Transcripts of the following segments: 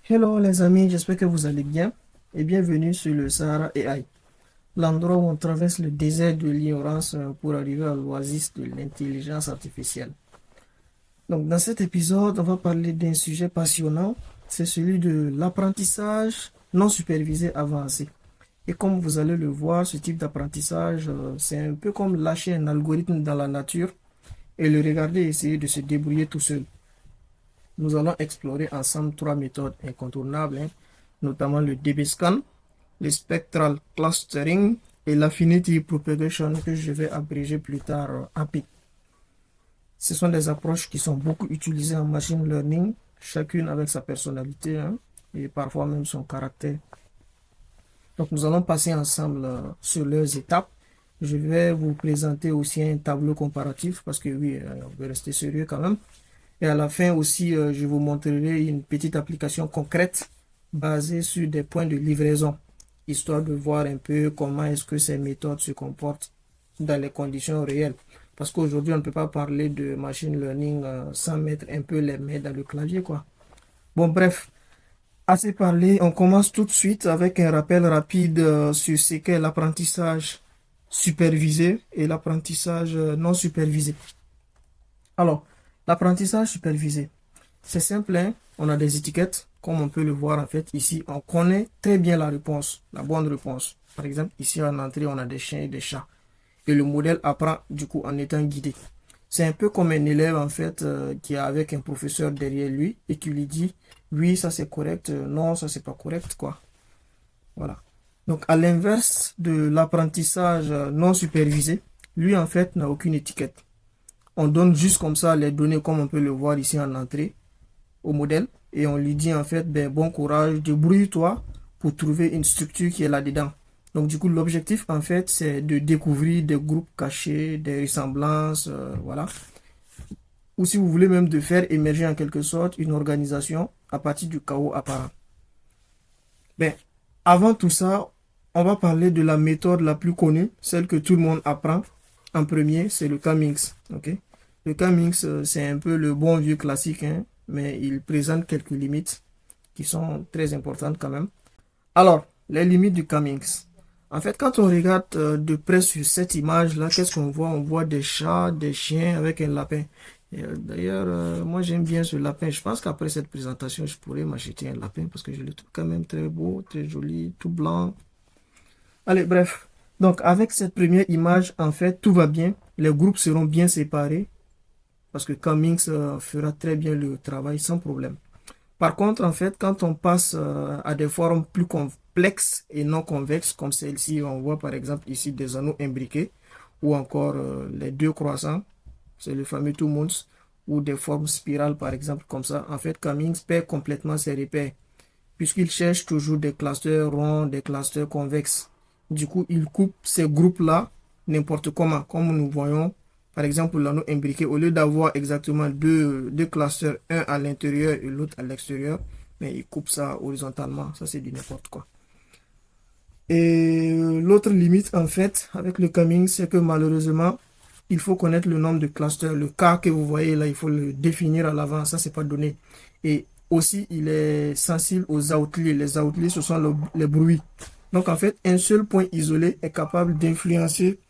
Hello les amis, j'espère que vous allez bien et bienvenue sur le Sahara AI, l'endroit où on traverse le désert de l'ignorance pour arriver à l'oasis de l'intelligence artificielle. Donc dans cet épisode, on va parler d'un sujet passionnant, c'est celui de l'apprentissage non supervisé avancé. Et comme vous allez le voir, ce type d'apprentissage, c'est un peu comme lâcher un algorithme dans la nature et le regarder essayer de se débrouiller tout seul. Nous allons explorer ensemble trois méthodes incontournables, notamment le DBSCAN, le Spectral Clustering et l'Affinity Propagation que je vais abréger plus tard API. Ce sont des approches qui sont beaucoup utilisées en machine learning, chacune avec sa personnalité et parfois même son caractère. Donc nous allons passer ensemble sur leurs étapes. Je vais vous présenter aussi un tableau comparatif parce que oui, on veut rester sérieux quand même. Et à la fin aussi, je vous montrerai une petite application concrète basée sur des points de livraison, histoire de voir un peu comment est-ce que ces méthodes se comportent dans les conditions réelles. Parce qu'aujourd'hui, on ne peut pas parler de machine learning sans mettre un peu les mains dans le clavier, quoi. Bon, bref, assez parlé, on commence tout de suite avec un rappel rapide sur ce qu'est l'apprentissage supervisé et l'apprentissage non supervisé. Alors, l'apprentissage supervisé, c'est simple, hein. On a des étiquettes, comme on peut le voir en fait ici. On connaît très bien la réponse, la bonne réponse. Par exemple, ici en entrée, on a des chiens et des chats. Et le modèle apprend du coup en étant guidé. C'est un peu comme un élève en fait qui est avec un professeur derrière lui et qui lui dit oui, ça c'est correct, non, ça c'est pas correct, quoi. Voilà. Donc, à l'inverse de l'apprentissage non supervisé, lui en fait n'a aucune étiquette. On donne juste comme ça les données comme on peut le voir ici en entrée au modèle et on lui dit en fait ben, bon courage, débrouille-toi pour trouver une structure qui est là-dedans. Donc du coup l'objectif en fait c'est de découvrir des groupes cachés, des ressemblances, voilà. Ou si vous voulez même de faire émerger en quelque sorte une organisation à partir du chaos apparent. Ben, avant tout ça, on va parler de la méthode la plus connue, celle que tout le monde apprend en premier, c'est le Cummings. Ok? Le Cummings, c'est un peu le bon vieux classique, hein, mais il présente quelques limites qui sont très importantes quand même. Alors, les limites du Cummings. En fait, quand on regarde de près sur cette image-là, qu'est-ce qu'on voit? On voit des chats, des chiens avec un lapin. D'ailleurs, moi j'aime bien ce lapin. Je pense qu'après cette présentation, je pourrais m'acheter un lapin parce que je le trouve quand même très beau, très joli, tout blanc. Allez, bref. Donc, avec cette première image, en fait, tout va bien. Les groupes seront bien séparés parce que Cummings fera très bien le travail sans problème. Par contre, en fait, quand on passe à des formes plus complexes et non convexes, comme celle-ci, on voit par exemple ici des anneaux imbriqués, ou encore les deux croissants, c'est le fameux two moons, ou des formes spirales par exemple, comme ça. En fait, Cummings perd complètement ses repères, puisqu'il cherche toujours des clusters ronds, des clusters convexes. Du coup, il coupe ces groupes-là n'importe comment, comme nous voyons par exemple l'anneau imbriqué, au lieu d'avoir exactement deux clusters, un à l'intérieur et l'autre à l'extérieur, mais il coupe ça horizontalement. Ça, c'est du n'importe quoi. Et l'autre limite, en fait, avec le Cummings, c'est que malheureusement, il faut connaître le nombre de clusters. Le cas que vous voyez là, il faut le définir à l'avant. Ça, c'est pas donné. Et aussi, il est sensible aux outliers. Les outliers, ce sont les bruits. Donc, en fait, un seul point isolé est capable d'influencer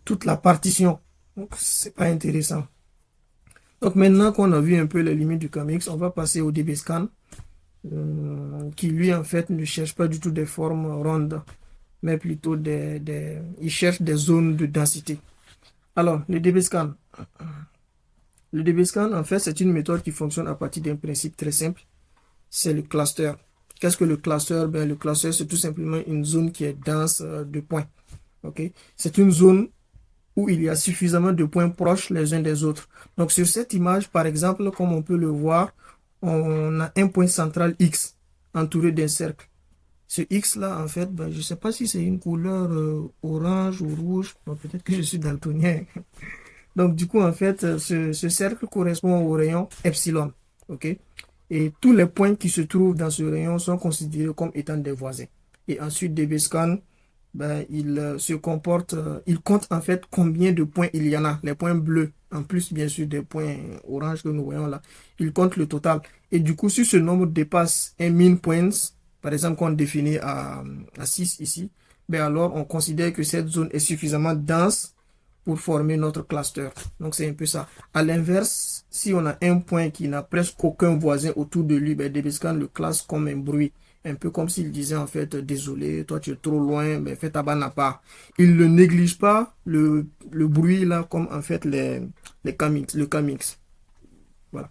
toute la partition. Donc, c'est pas intéressant. Donc, maintenant qu'on a vu un peu les limites du comics, on va passer au DBSCAN, qui lui, en fait, ne cherche pas du tout des formes rondes, mais plutôt il cherche des zones de densité. Alors, le DBSCAN, en fait, c'est une méthode qui fonctionne à partir d'un principe très simple, c'est le cluster. Qu'est-ce que le cluster? Ben, le cluster, c'est tout simplement une zone qui est dense de points. Okay? C'est une zone où il y a suffisamment de points proches les uns des autres. Donc sur cette image, par exemple, comme on peut le voir, on a un point central X entouré d'un cercle. Ce X-là, en fait, ben, je ne sais pas si c'est une couleur orange ou rouge. Bon, peut-être que je suis daltonien. Donc du coup, en fait, ce cercle correspond au rayon epsilon. OK? Et tous les points qui se trouvent dans ce rayon sont considérés comme étant des voisins. Et ensuite, DBSCAN ben, il se comporte, il compte en fait combien de points il y en a, les points bleus. en plus bien sûr des points orange que nous voyons là, il compte le total. Et du coup, si ce nombre dépasse un min points, par exemple qu'on définit à 6 ici, ben alors on considère que cette zone est suffisamment dense pour former notre cluster. Donc c'est un peu ça. À l'inverse, si on a un point qui n'a presque aucun voisin autour de lui, ben DBSCAN le classe comme un bruit. Un peu comme s'il disait en fait, désolé, toi tu es trop loin, mais fais ta banne à part. Il ne néglige pas le bruit là comme en fait les comics, le comics. Voilà.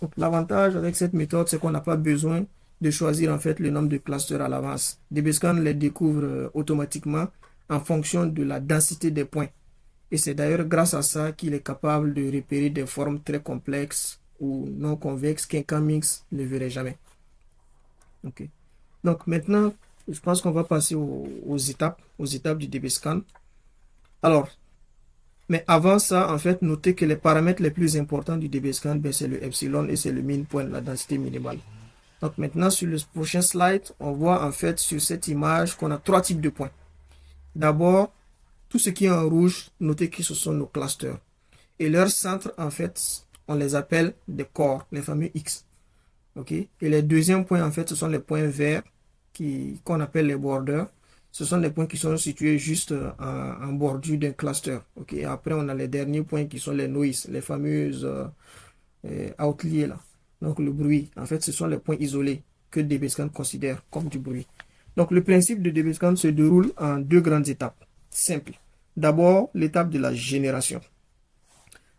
Donc l'avantage avec cette méthode, c'est qu'on n'a pas besoin de choisir en fait le nombre de clusters à l'avance. DBSCAN les découvre automatiquement en fonction de la densité des points. Et c'est d'ailleurs grâce à ça qu'il est capable de repérer des formes très complexes ou non convexes qu'un comics ne verrait jamais. Ok. Donc maintenant, je pense qu'on va passer aux étapes du DBSCAN. Alors, mais avant ça, en fait, notez que les paramètres les plus importants du DBSCAN, ben, c'est le epsilon et c'est le min point, la densité minimale. Donc maintenant, sur le prochain slide, on voit en fait sur cette image qu'on a trois types de points. D'abord, tout ce qui est en rouge, notez que ce sont nos clusters. Et leurs centres, en fait, on les appelle des corps, les fameux X. Ok. Et les deuxièmes points, en fait, ce sont les points verts qu'on appelle les borders. Ce sont les points qui sont situés juste en bordure d'un cluster. Ok. Et après, on a les derniers points qui sont les noise, les fameuses outliers là. Donc le bruit, en fait, ce sont les points isolés que DBSCAN considère comme du bruit. Donc le principe de DBSCAN se déroule en deux grandes étapes. Simple. D'abord, l'étape de la génération.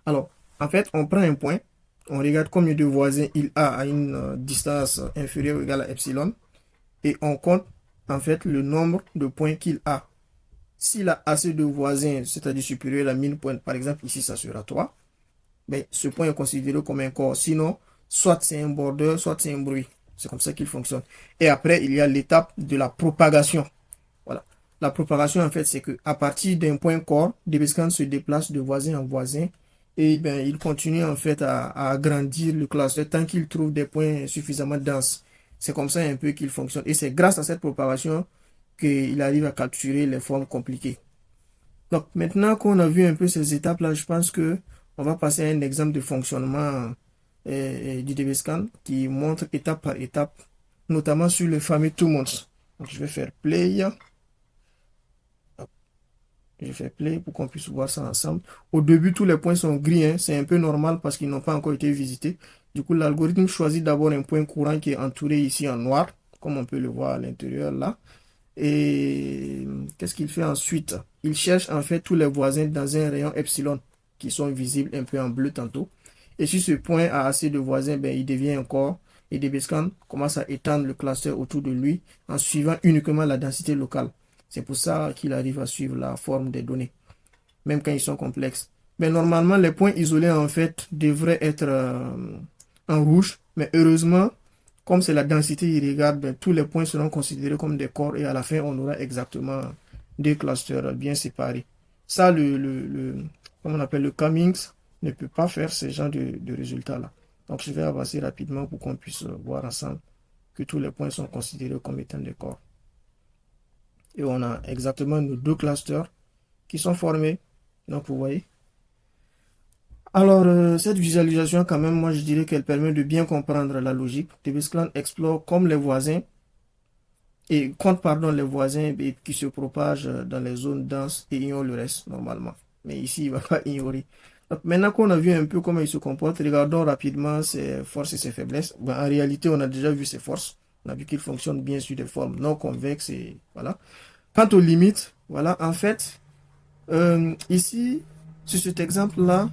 Alors, en fait, on prend un point, on regarde combien de voisins il a à une distance inférieure ou égale à epsilon, et on compte en fait le nombre de points qu'il a. S'il a assez de voisins, c'est-à-dire supérieur à 1000 points, par exemple, ici, ça sera 3, ben, ce point est considéré comme un corps. Sinon, soit c'est un border, soit c'est un bruit. C'est comme ça qu'il fonctionne. Et après, il y a l'étape de la propagation. Voilà. La propagation, en fait, c'est que à partir d'un point corps, DBSCAN se déplace de voisin en voisin et ben, il continue en fait à agrandir le cluster tant qu'il trouve des points suffisamment denses. C'est comme ça un peu qu'il fonctionne. Et c'est grâce à cette propagation qu'il arrive à capturer les formes compliquées. Donc maintenant qu'on a vu un peu ces étapes-là, je pense que on va passer à un exemple de fonctionnement du DBSCAN qui montre étape par étape, notamment sur le fameux two months. Donc je vais faire play. Je fais play pour qu'on puisse voir ça ensemble. Au début, tous les points sont gris, hein. C'est un peu normal parce qu'ils n'ont pas encore été visités. Du coup, l'algorithme choisit d'abord un point courant qui est entouré ici en noir, comme on peut le voir à l'intérieur là. Et qu'est-ce qu'il fait ensuite? Il cherche en fait tous les voisins dans un rayon epsilon qui sont visibles un peu en bleu tantôt. Et si ce point a assez de voisins, ben, il devient un corps. Et DBSCAN commence à étendre le cluster autour de lui en suivant uniquement la densité locale. C'est pour ça qu'il arrive à suivre la forme des données, même quand ils sont complexes. Mais normalement, les points isolés, en fait, devraient être en rouge. Mais heureusement, comme c'est la densité irrégulière, ben, tous les points seront considérés comme des corps et à la fin, on aura exactement deux clusters bien séparés. Ça, comme on appelle le Cummings, ne peut pas faire ce genre de résultats-là. Donc, je vais avancer rapidement pour qu'on puisse voir ensemble que tous les points sont considérés comme étant des corps. Et on a exactement nos deux clusters qui sont formés. Donc, vous voyez. Alors, cette visualisation, quand même, moi, je dirais qu'elle permet de bien comprendre la logique. DBSCAN explore comme les voisins et compte, pardon, les voisins qui se propagent dans les zones denses et ignore le reste, normalement. Mais ici, il ne va pas ignorer. Donc, maintenant qu'on a vu un peu comment il se comporte, regardons rapidement ses forces et ses faiblesses. Ben, en réalité, on a déjà vu ses forces. On a vu qu'il fonctionne bien sur des formes non convexes et voilà. Quant aux limites, voilà, en fait, ici, sur cet exemple-là,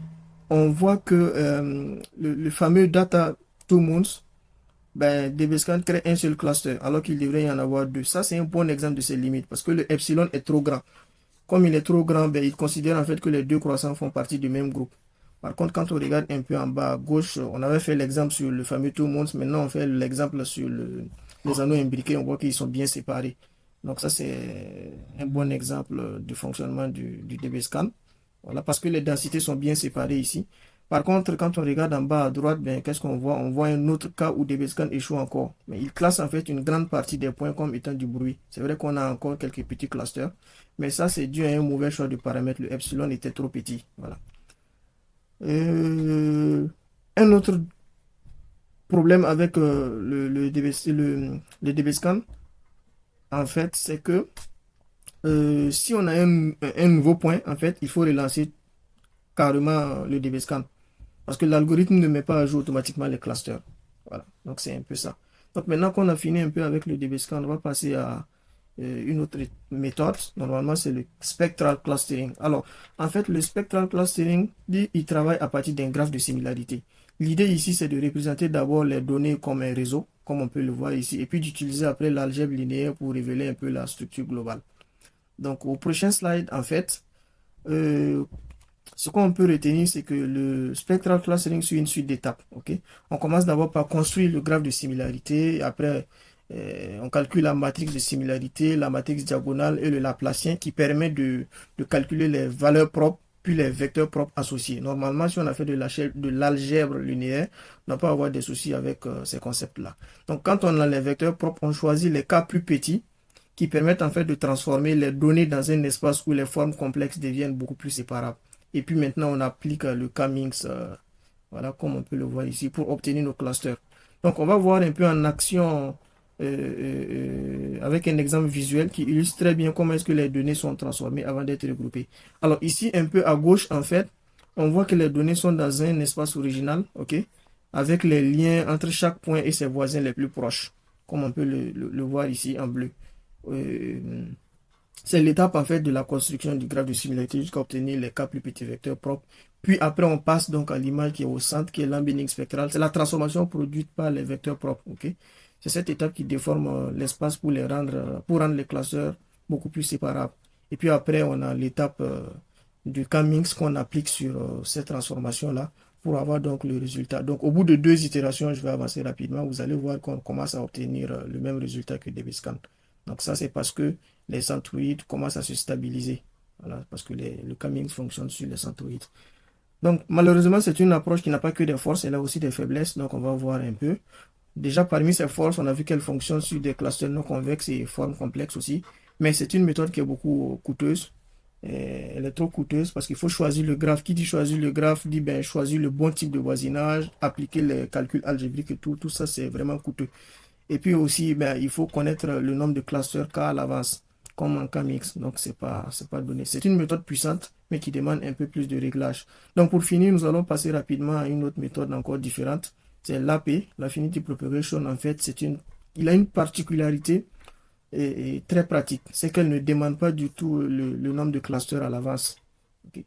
on voit que le fameux data two months, ben, DBSCAN crée un seul cluster, alors qu'il devrait y en avoir deux. Ça, c'est un bon exemple de ces limites, parce que le epsilon est trop grand. Comme il est trop grand, ben, il considère en fait que les deux croissants font partie du même groupe. Par contre, quand on regarde un peu en bas à gauche, on avait fait l'exemple sur le fameux two months, maintenant on fait l'exemple sur les anneaux imbriqués, on voit qu'ils sont bien séparés. Donc ça, c'est un bon exemple de fonctionnement du DBSCAN. Voilà, parce que les densités sont bien séparées ici. Par contre, quand on regarde en bas à droite, ben, qu'est-ce qu'on voit? On voit un autre cas où DBSCAN échoue encore. Mais il classe en fait une grande partie des points comme étant du bruit. C'est vrai qu'on a encore quelques petits clusters. Mais ça, c'est dû à un mauvais choix de paramètres. Le epsilon était trop petit. Voilà. Euh, un autre problème avec le DB, le DBScan, en fait, c'est que si on a un nouveau point, en fait, il faut relancer carrément le DBScan. Parce que l'algorithme ne met pas à jour automatiquement les clusters. Voilà, donc c'est un peu ça. Donc maintenant qu'on a fini un peu avec le DBScan, on va passer à une autre méthode. Normalement, c'est le spectral clustering. Alors, en fait, le spectral clustering, il travaille à partir d'un graphe de similarité. L'idée ici, c'est de représenter d'abord les données comme un réseau, comme on peut le voir ici, et puis d'utiliser après l'algèbre linéaire pour révéler un peu la structure globale. Donc, au prochain slide, en fait, euh, ce qu'on peut retenir, c'est que le spectral clustering suit une suite d'étapes. Ok, on commence d'abord par construire le graphe de similarité. Après, on calcule la matrice de similarité, la matrice diagonale et le Laplacien qui permet de calculer les valeurs propres puis les vecteurs propres associés. Normalement, si on a fait de l'algèbre linéaire, on n'a pas à avoir des soucis avec ces concepts-là. Donc, quand on a les vecteurs propres, on choisit les cas plus petits qui permettent en fait de transformer les données dans un espace où les formes complexes deviennent beaucoup plus séparables. Et puis maintenant, on applique le Cummings, voilà, comme on peut le voir ici, pour obtenir nos clusters. Donc, on va voir un peu en action avec un exemple visuel qui illustre très bien comment est-ce que les données sont transformées avant d'être regroupées. Alors ici, un peu à gauche, en fait, on voit que les données sont dans un espace original, ok, avec les liens entre chaque point et ses voisins les plus proches, comme on peut le voir ici en bleu. Euh, c'est l'étape en fait de la construction du graphe de similarité jusqu'à obtenir les cas plus petits vecteurs propres. Puis après, on passe donc à l'image qui est au centre, qui est l'embedding spectral. C'est la transformation produite par les vecteurs propres. Ok, c'est cette étape qui déforme l'espace pour rendre les classeurs beaucoup plus séparables. Et puis après, on a l'étape du Cummings qu'on applique sur cette transformation-là pour avoir donc le résultat. Donc au bout de 2 itérations, je vais avancer rapidement. Vous allez voir qu'on commence à obtenir le même résultat que DBScan. Donc ça, c'est parce que les centroïdes commencent à se stabiliser. Voilà, parce que le Cummings fonctionne sur les centroïdes. Donc, malheureusement, c'est une approche qui n'a pas que des forces, elle a aussi des faiblesses. Donc, on va voir un peu. Déjà, parmi ces forces, on a vu qu'elles fonctionnent sur des clusters non convexes et formes complexes aussi. Mais c'est une méthode qui est beaucoup coûteuse. Elle est trop coûteuse parce qu'il faut choisir le graphe. Qui dit choisir le graphe dit ben, choisir le bon type de voisinage, appliquer les calculs algébriques et tout. Tout ça, c'est vraiment coûteux. Et puis aussi, ben, il faut connaître le nombre de clusters K à l'avance, comme en KMix. Donc, c'est pas donné. C'est une méthode puissante, mais qui demande un peu plus de réglage. Donc, pour finir, nous allons passer rapidement à une autre méthode encore différente. C'est l'AP, l'Affinity Propagation. En fait, il a une particularité et très pratique. C'est qu'elle ne demande pas du tout le nombre de clusters à l'avance. Ok.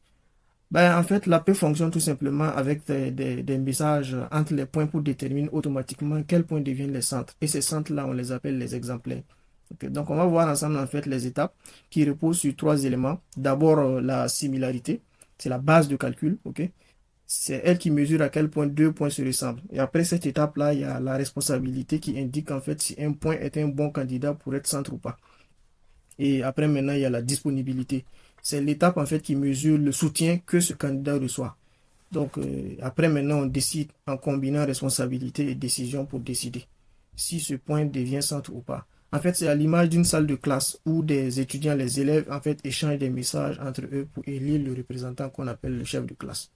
Ben, en fait, la paix fonctionne tout simplement avec des messages entre les points pour déterminer automatiquement quels points deviennent les centres. Et ces centres-là, on les appelle les exemplaires. Ok. Donc, on va voir ensemble en fait les étapes qui reposent sur 3 éléments. D'abord, la similarité, c'est la base de calcul. Ok. C'est elle qui mesure à quel point 2 points se ressemblent. Et après cette étape-là, il y a la responsabilité qui indique en fait si un point est un bon candidat pour être centre ou pas. Et après, maintenant, il y a la disponibilité. C'est l'étape en fait qui mesure le soutien que ce candidat reçoit. Donc, après, maintenant, on décide en combinant responsabilité et décision pour décider si ce point devient centre ou pas. En fait, c'est à l'image d'une salle de classe où des étudiants, les élèves, en fait, échangent des messages entre eux pour élire le représentant qu'on appelle le chef de classe.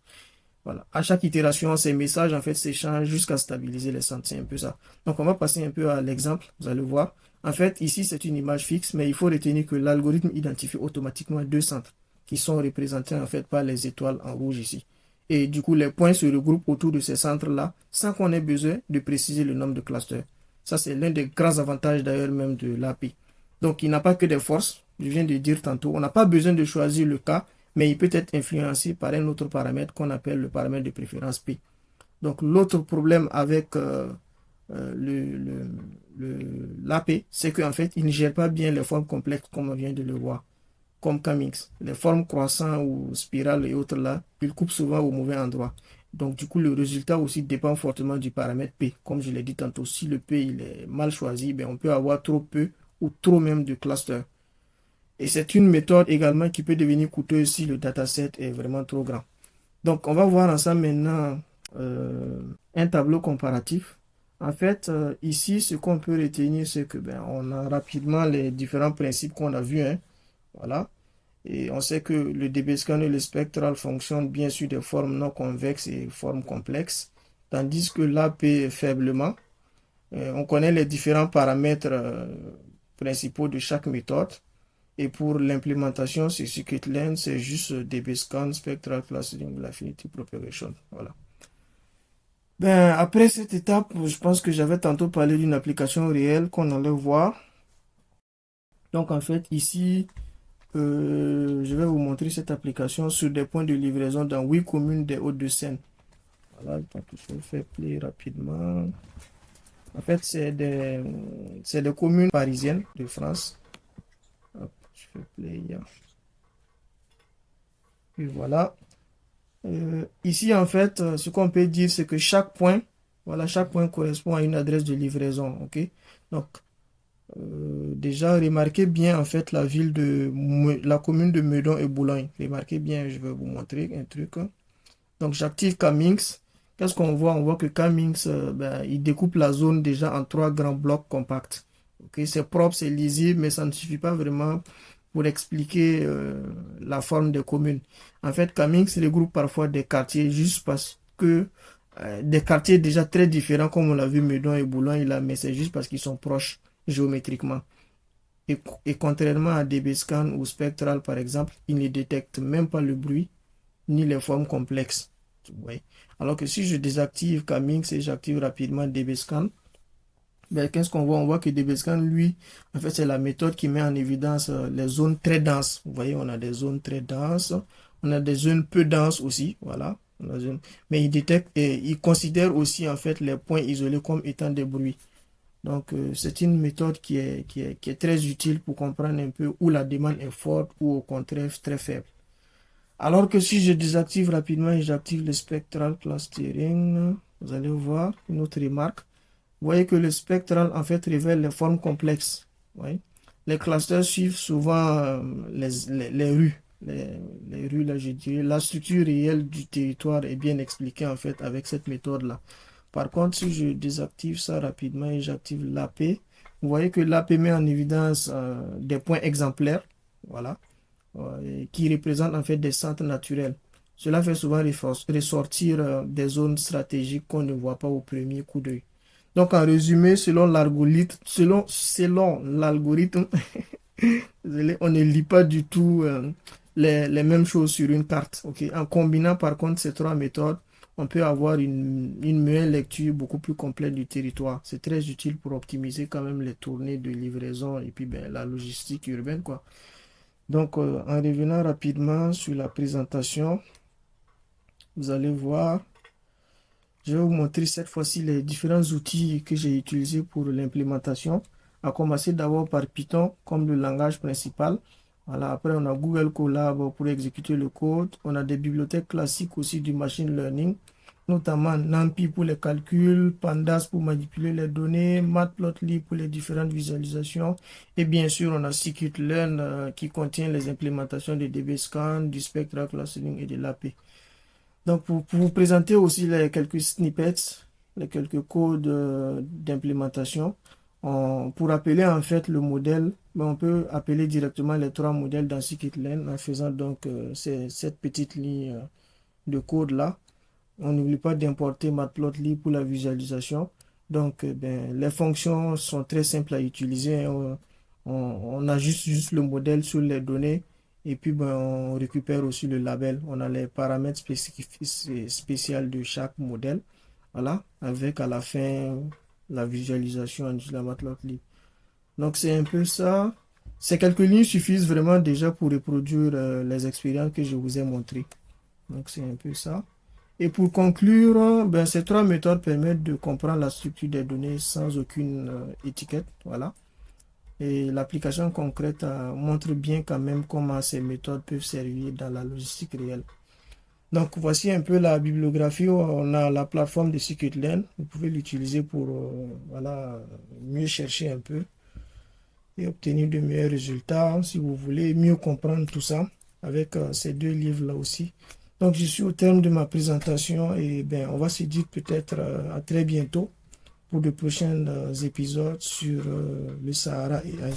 Voilà. À chaque itération, ces messages, en fait, s'échangent jusqu'à stabiliser les centres. C'est un peu ça. Donc, on va passer un peu à l'exemple. Vous allez voir. En fait, ici, c'est une image fixe, mais il faut retenir que l'algorithme identifie automatiquement 2 centres qui sont représentés, en fait, par les étoiles en rouge ici. Et du coup, les points se regroupent autour de ces centres-là sans qu'on ait besoin de préciser le nombre de clusters. Ça, c'est l'un des grands avantages d'ailleurs même de l'API. Donc, il n'a pas que des forces. Je viens de dire tantôt, on n'a pas besoin de choisir le cas, mais il peut être influencé par un autre paramètre qu'on appelle le paramètre de préférence P. Donc, l'autre problème avec l'AP, c'est qu'en fait, il ne gère pas bien les formes complexes comme on vient de le voir, comme Camix. Les formes croissantes ou spirales et autres là, il coupe souvent au mauvais endroit. Donc, du coup, le résultat aussi dépend fortement du paramètre P. Comme je l'ai dit tantôt, si le P il est mal choisi, ben, on peut avoir trop peu ou trop même de clusters. Et c'est une méthode également qui peut devenir coûteuse si le dataset est vraiment trop grand. Donc, on va voir ensemble maintenant un tableau comparatif. En fait, ici, ce qu'on peut retenir, c'est que ben, on a rapidement les différents principes qu'on a vus. Hein, voilà. Et on sait que le DB-scan et le spectral fonctionnent bien sur des formes non convexes et formes complexes, tandis que l'AP faiblement. On connaît les différents paramètres principaux de chaque méthode. Et pour l'implémentation, c'est scikit-learn, c'est juste DB-scan, spectral clustering, affinity propagation. Voilà. Ben, après cette étape, je pense que j'avais tantôt parlé d'une application réelle qu'on allait voir. Donc, en fait, ici, je vais vous montrer cette application sur des points de livraison dans 8 communes des Hauts-de-Seine. Voilà, donc je vais faire play rapidement. En fait, c'est des communes parisiennes de France. Hop, je fais play. Et voilà. Ici, en fait, ce qu'on peut dire, c'est que chaque point, voilà, chaque point correspond à une adresse de livraison. OK? Donc, déjà, remarquez bien, en fait, la commune de Meudon et Boulogne. Remarquez bien, je vais vous montrer un truc. Donc, j'active Camix. Qu'est-ce qu'on voit? On voit que Camix, ben, il découpe la zone déjà en 3 grands blocs compacts. Ok, c'est propre, c'est lisible, mais ça ne suffit pas vraiment pour expliquer la forme des communes. En fait, Camix regroupe parfois des quartiers juste parce que des quartiers déjà très différents, comme on l'a vu, Meudon et Boulogne, là, mais c'est juste parce qu'ils sont proches géométriquement. Et contrairement à DBScan ou Spectral, par exemple, il ne détecte même pas le bruit ni les formes complexes. Ouais. Alors que si je désactive Camix et j'active rapidement DBScan, ben, qu'est-ce qu'on voit? On voit que DBScan, lui, en fait, c'est la méthode qui met en évidence les zones très denses. Vous voyez, on a des zones très denses, on a des zones peu denses aussi, voilà. Mais il détecte et il considère aussi, en fait, les points isolés comme étant des bruits. Donc, c'est une méthode qui est très utile pour comprendre un peu où la demande est forte ou au contraire très faible. Alors que si je désactive rapidement et j'active le spectral clustering, vous allez voir une autre remarque. Vous voyez que le spectral, en fait, révèle les formes complexes. Oui. Les clusters suivent souvent les rues. Les rues, là, je dirais. La structure réelle du territoire est bien expliquée, en fait, avec cette méthode-là. Par contre, si je désactive ça rapidement et j'active l'AP, vous voyez que l'AP met en évidence des points exemplaires. Voilà, qui représentent en fait des centres naturels. Cela fait souvent ressortir des zones stratégiques qu'on ne voit pas au premier coup d'œil. Donc, en résumé, selon l'algorithme, on ne lit pas du tout les mêmes choses sur une carte. Ok. En combinant par contre ces 3 méthodes, on peut avoir une meilleure lecture beaucoup plus complète du territoire. C'est très utile pour optimiser quand même les tournées de livraison et puis ben, la logistique urbaine, quoi. Donc, en revenant rapidement sur la présentation, vous allez voir, je vais vous montrer cette fois-ci les différents outils que j'ai utilisés pour l'implémentation. À commencer d'abord par Python comme le langage principal. Voilà, après, on a Google Colab pour exécuter le code. On a des bibliothèques classiques aussi du machine learning, notamment NumPy pour les calculs, Pandas pour manipuler les données, Matplotlib pour les différentes visualisations. Et bien sûr, on a scikit-learn qui contient les implémentations de DBScan, du Spectral Clustering et de l'AP. Donc, pour vous présenter aussi les quelques snippets, les quelques codes d'implémentation, pour appeler en fait le modèle, ben, on peut appeler directement les 3 modèles dans scikit-learn en faisant donc cette petite ligne de code là. On n'oublie pas d'importer Matplotlib pour la visualisation. Donc, ben, les fonctions sont très simples à utiliser. On ajuste juste le modèle sur les données et puis ben, on récupère aussi le label. On a les paramètres spéciaux de chaque modèle. Voilà, avec à la fin la visualisation de la Matplotlib. Donc, c'est un peu ça. Ces quelques lignes suffisent vraiment déjà pour reproduire les expériences que je vous ai montrées. Donc, c'est un peu ça. Et pour conclure, ben, ces 3 méthodes permettent de comprendre la structure des données sans aucune étiquette. Voilà. Et l'application concrète montre bien quand même comment ces méthodes peuvent servir dans la logistique réelle. Donc voici un peu la bibliographie. On a la plateforme de scikit-learn. Vous pouvez l'utiliser pour voilà, mieux chercher un peu et obtenir de meilleurs résultats si vous voulez mieux comprendre tout ça avec ces 2 livres-là aussi. Donc, je suis au terme de ma présentation et ben, on va se dire peut-être à très bientôt pour de prochains épisodes sur le Sahara AI.